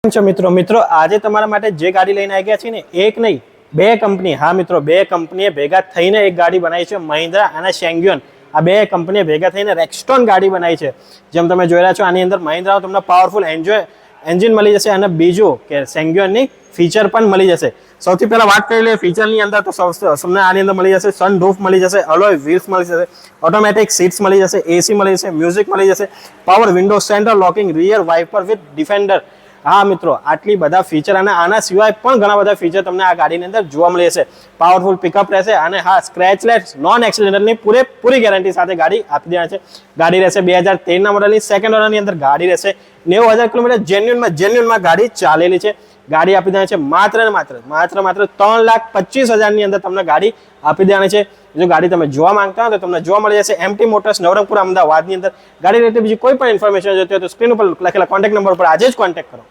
મિત્રો આજે તમારા માટે જે ગાડી લઈને આવી ગયા છે ને એક નહીં બે કંપની હા મિત્રો બે કંપનીએ ભેગા થઈને એક ગાડી બનાવી છે મહિન્દ્રા અને સેંગ્યુન આ બે કંપનીએ ભેગા થઈને રેક્સ્ટોન ગાડી બનાવી છે જેમ તમે જોઈ રહ્યા છો આની અંદર મહિન્દ્રાનો તમને પાવરફુલ એન્જિન મળી જશે અને બીજું કે સેંગ્યુનની ફીચર પણ મળી જશે સૌથી પહેલા વાત કરી લઈએ ફીચરની અંદર તો તમને આની અંદર મળી જશે સનરૂફ મળી જશે અલોય વ્હીલ્સ મળી જશે ઓટોમેટિક સીટ્સ મળી જશે એસી મળી જશે મ્યુઝિક મળી જશે power window centre locking rear wiper with defender હા મિત્રો આટલી બધા ફીચર અને આના સિવાય પણ ઘણા બધા ફીચર તમને આ ગાડીની અંદર જોવા મળી જશે પાવરફુલ પિકઅપ રહેશે અને હા સ્ક્રેચલેસ નોન એક્સિડેન્ટલની પૂરેપૂરી ગેરંટી સાથે ગાડી આપી દેવાની છે ગાડી રહેશે 2013ના મોડલની સેકન્ડ ઓનરની અંદર ગાડી રહેશે 90,000 કિલોમીટર જેન્યુનમાં ગાડી ચાલેલી છે ગાડી આપી દેવાની છે માત્ર 3,25,000 ની અંદર તમને ગાડી આપી દેવાની છે જો ગાડી તમે જોવા માંગતા હો તો તમને જોવા મળી જશે એમટી મોટર્સ નવરંગપુર અમદાવાદની અંદર ગાડી રીતે બીજી કોઈ પણ ઇન્ફોર્મેશન જોઈતી હોય તો સ્ક્રીન ઉપર લખેલા કોન્ટેક્ટ નંબર પર આજે જ કોન્ટેક્ટ કરો।